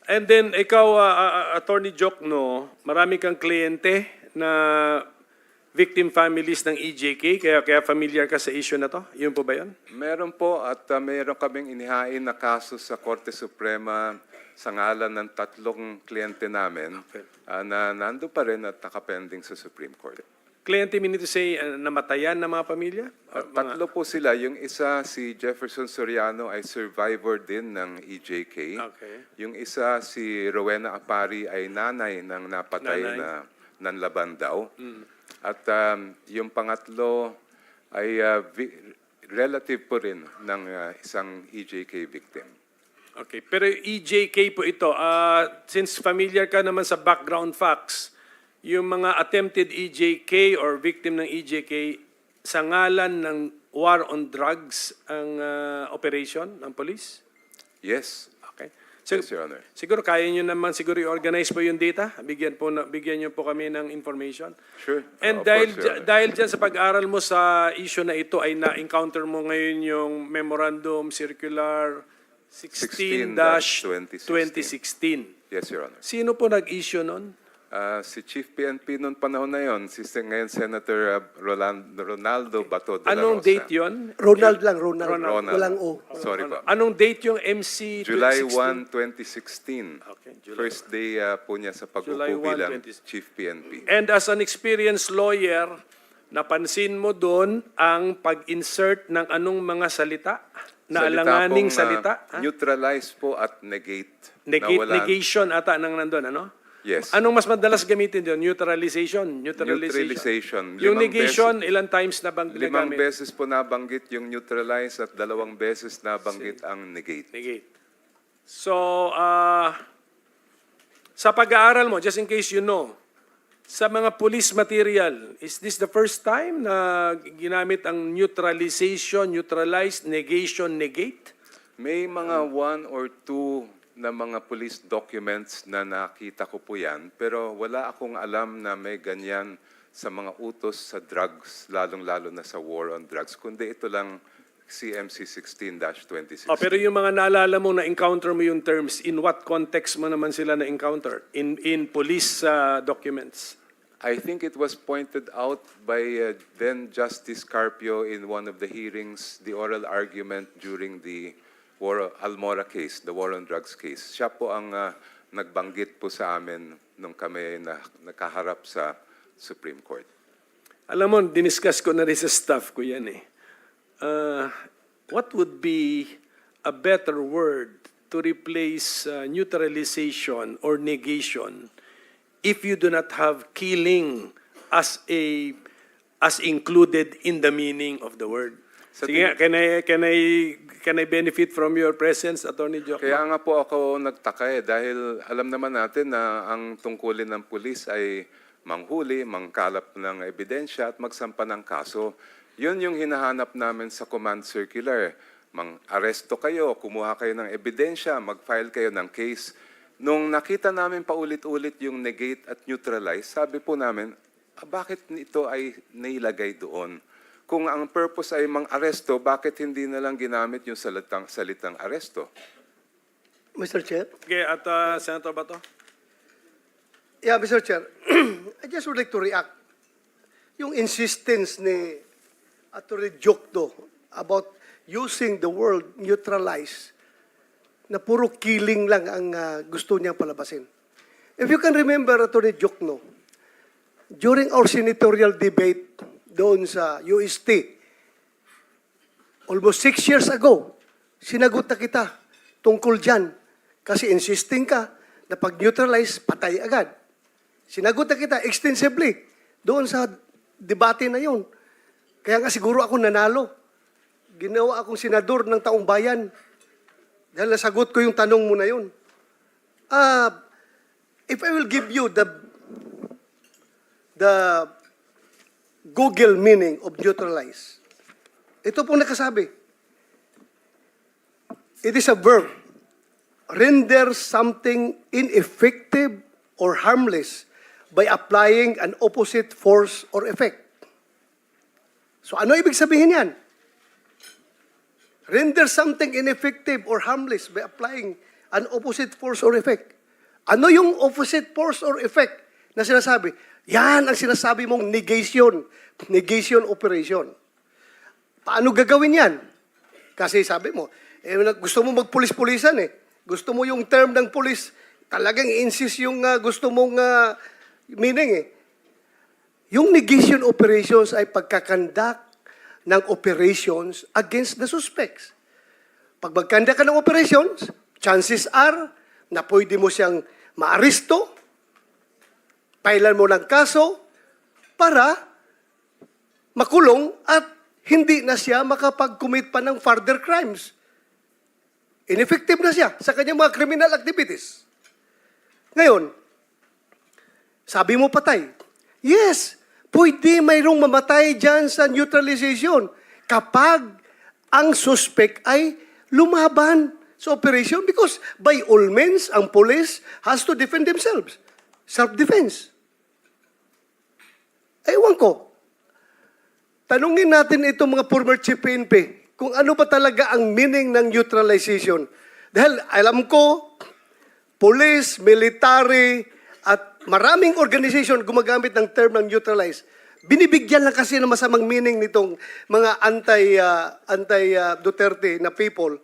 And then, ikaw, Attorney Jokno, marami kang kliyente na victim families ng EJK, kaya familiar ka sa issue na to? Yun po ba yun? Meron po at meron kaming inihain na kaso sa Korte Suprema sa ngalan ng 3 kliyente namin na nando pa rin at nakapending sa Supreme Court. Kliyente, meaning to say, namatayan ng mga pamilya? 3 po sila. Yung isa, si Jefferson Soriano, ay survivor din ng EJK. Okay. Yung isa, si Rowena Apari, ay nanay ng napatay na nanlaban daw. At yung pangatlo ay relative po rin ng isang EJK victim. Okay, pero EJK po ito, since familiar ka naman sa background facts, yung mga attempted EJK or victim ng EJK, sa ngalan ng war on drugs ang operation ng police? Yes. Okay. Yes, Your Honor. Siguro kaya nyo naman siguro i-organize po yung data? Bigyan nyo po kami ng information. Sure. And Of course, Your Honor. dahil dyan sa pag-aral mo sa issue na ito ay na-encounter mo ngayon yung Memorandum Circular 16-2016. Yes, Your Honor. Sino po nag-issue nun? Si Chief PNP noong panahon na yon, ngayon Senator Ronaldo Bato de la Anong Rosa. date yon? Ronald lang, Ronald. Ronald. Walang O. Sorry po. Anong date yung MC 2016? July 1, 2016. Okay, July First day po niya sa July pag-upo 1, bilang 2016. Chief PNP. And as an experienced lawyer, napansin mo doon ang pag-insert ng anong mga salita? Na alanganing salita? Neutralize po at negate. Negation ata nang nandun, ano? Yes. Anong mas madalas gamitin doon? Neutralization. Neutralization. Yung negation, ilang times na bang 5 ginagamit? beses po nabanggit yung neutralize at 2 beses nabanggit ang negate. Negate. So, sa pag-aaral mo, just in case you know, sa mga police material, is this the first time na ginamit ang neutralization, neutralize, negation, negate? May mga 1 or 2 na mga police documents na nakita ko po yan, pero wala akong alam na may ganyan sa mga utos sa drugs, lalong-lalo na sa war on drugs, kundi ito lang CMC 16-2016. Pero yung mga naalala mo na-encounter mo yung terms, in what context mo naman sila na-encounter? In police documents? I think it was pointed out by then Justice Carpio in one of the hearings, the oral argument during the Almora case, the war on drugs case. Siya po ang nagbanggit po sa amin nung kami nakaharap sa Supreme Court. Alam mo, diniscuss ko na rin sa staff ko yan eh. What would be a better word to replace neutralization or negation if you do not have killing as included in the meaning of the word? Sige nga, can I benefit from your presence, Attorney Jokno? Kaya nga po ako nagtaka dahil alam naman natin na ang tungkulin ng pulis ay manghuli, mangkalap ng ebidensya at magsampa ng kaso. Yun yung hinahanap namin sa command circular. Mang-aresto kayo, kumuha kayo ng ebidensya, mag-file kayo ng case. Nung nakita namin paulit-ulit yung negate at neutralize, sabi po namin, bakit ito ay nailagay doon? Kung ang purpose ay mang-aresto, bakit hindi na lang ginamit yung salitang aresto? Mr. Chair? Okay, at Senator Bato? Yeah, Mr. Chair. I just would like to react. Yung insistence ni Atty. Jokno about using the word neutralize na puro killing lang ang gusto niyang palabasin. If you can remember, Atty. Jokno, during our senatorial debate doon sa UST, almost 6 years ago, sinagot na kita tungkol dyan. Kasi insisting ka na pag-neutralize, patay agad. Sinagot na kita extensively doon sa debate na yun. Kaya nga siguro ako nanalo. Ginawa akong senador ng taong bayan. Dahil nasagot ko yung tanong mo na yun. If I will give you the Google meaning of neutralize. Ito pong nakasabi. It is a verb. Render something ineffective or harmless by applying an opposite force or effect. So ano ibig sabihin yan? Render something ineffective or harmless by applying an opposite force or effect. Ano yung opposite force or effect na sinasabi? Yan ang sinasabi mong negation. Negation operation. Paano gagawin yan? Kasi sabi mo, gusto mo magpulis-pulisan eh. Gusto mo yung term ng pulis, talagang insist yung gusto mong meaning eh. Yung negation operations ay pagkakandak ng operations against the suspects. Pag magkanda ka ng operations, chances are na pwede mo siyang maaresto, pailan mo ng kaso, para makulong at hindi na siya makapag-commit pa ng further crimes. Ineffective na siya sa kanyang mga criminal activities. Ngayon, sabi mo patay. Yes, pwede mayroong mamatay dyan sa neutralization kapag ang suspect ay lumaban sa operation because by all means, ang police has to defend themselves. Self-defense. Ewan ko. Tanungin natin itong mga former chief PNP kung ano ba talaga ang meaning ng neutralization. Dahil alam ko, police, military, at maraming organization gumagamit ng term ng neutralize. Binibigyan lang kasi ng masamang meaning nitong mga anti-Duterte na people.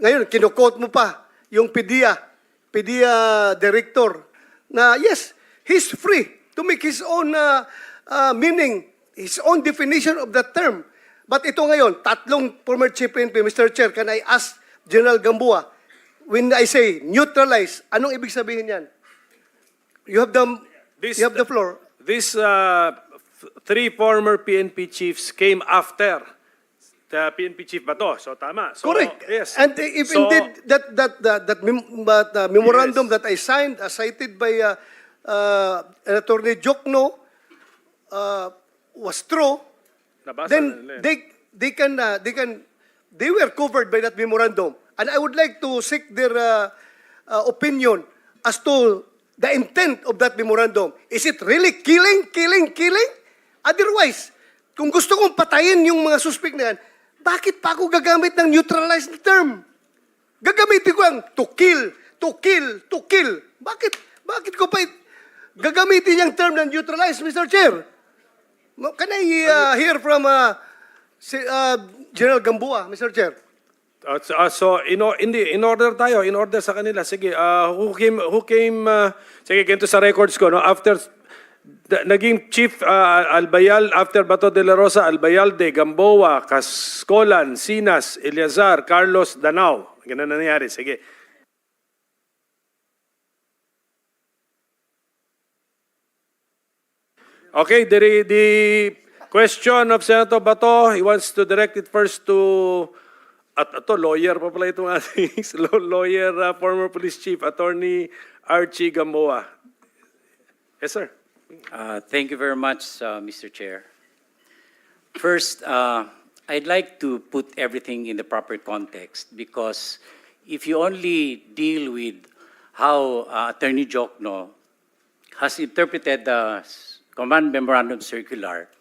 Ngayon, kinukot mo pa yung PDEA director na yes, he's free to make his own meaning, his own definition of that term. But ito ngayon, tatlong former chief PNP, Mr. Chair, can I ask General Gamboa, when I say neutralize, anong ibig sabihin yan? You have the floor. These three former PNP chiefs came after the PNP chief Bato. So tama. So, Correct. Yes. And if So, indeed that memorandum that I signed, cited by Attorney Jokno, was true, nabasa then nila they yun. were covered by that memorandum. And I would like to seek their opinion as to the intent of that memorandum. Is it really killing? Otherwise, kung gusto kong patayin yung mga suspect na yan, bakit pa ako gagamit ng neutralized term? Gagamitin ko ang to kill. Bakit ko pa gagamitin yung term ng neutralized, Mr. Chair? Can I hear from General Gamboa, Mr. Chair? So in order sa kanila. Sige, who came sige, ganito sa records ko, no, after naging chief Albayal, after Bato de la Rosa, Albayalde, Gamboa, Cascolan, Sinas, Eleazar, Carlos, Danao. Ganun na nangyari. Sige. Okay, the question of Senator Bato, he wants to direct it first to lawyer pa pala itong ating lawyer, former police chief, Attorney Archie Gamboa. Yes, sir. Thank you very much, Mr. Chair. First, I'd like to put everything in the proper context because if you only deal with how Attorney Jokno has interpreted the Command Memorandum Circular,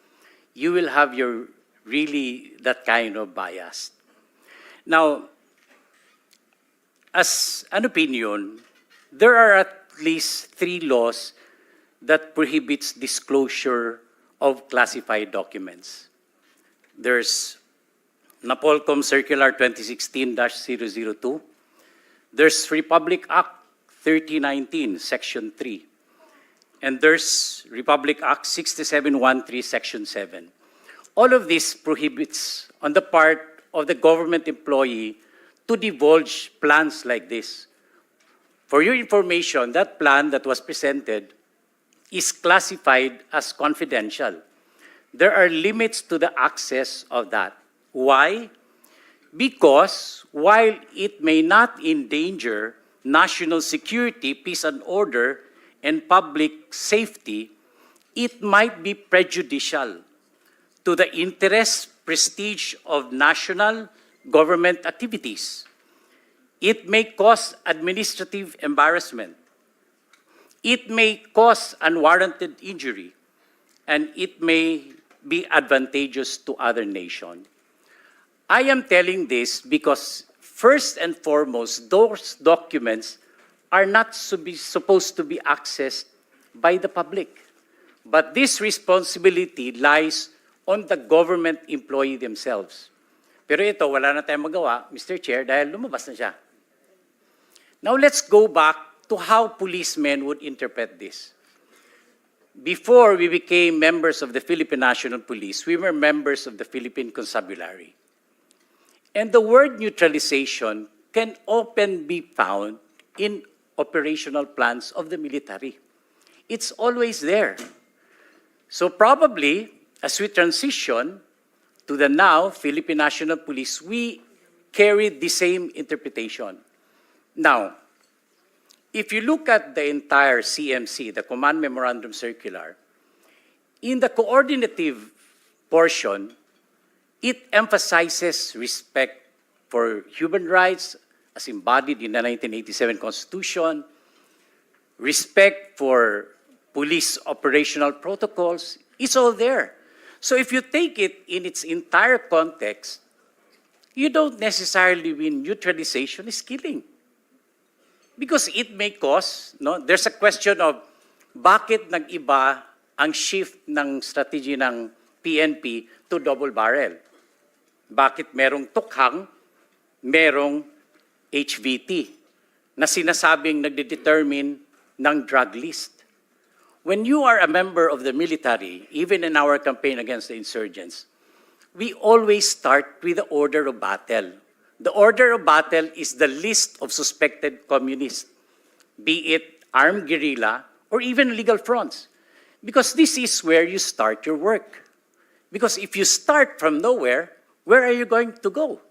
you will have that kind of bias. Now, as an opinion, there are at least 3 laws that prohibits disclosure of classified documents. There's NAPOLCOM Circular 2016-002. There's Republic Act 3019, Section 3. And there's Republic Act 6713, Section 7. All of this prohibits on the part of the government employee to divulge plans like this. For your information, that plan that was presented is classified as confidential. There are limits to the access of that. Why? Because while it may not endanger national security, peace and order, and public safety, it might be prejudicial to the interest, prestige of national government activities. It may cause administrative embarrassment. It may cause unwarranted injury, and it may be advantageous to other nations. I am telling this because first and foremost, those documents are not supposed to be accessed by the public. But this responsibility lies on the government employee themselves. Pero ito, wala na tayong magawa, Mr. Chair, dahil lumabas na siya. Now let's go back to how policemen would interpret this. Before we became members of the Philippine National Police, we were members of the Philippine Constabulary. And the word neutralization can often be found in operational plans of the military. It's always there. So probably, as we transition to the now Philippine National Police, we carry the same interpretation. Now, if you look at the entire CMC, the Command Memorandum Circular, in the coordinative portion, it emphasizes respect for human rights as embodied in the 1987 Constitution, respect for police operational protocols. It's all there. So if you take it in its entire context, you don't necessarily mean neutralization is killing. Because it may cause, no? There's a question of bakit nag-iba ang shift ng strategy ng PNP to double barrel? Bakit merong tukhang, merong HVT na sinasabing nagde-determine ng drug list? When you are a member of the military, even in our campaign against the insurgents, we always start with the order of battle. The order of battle is the list of suspected communists, be it armed guerrilla or even legal fronts. Because this is where you start your work. Because if you start from nowhere, where are you going to go?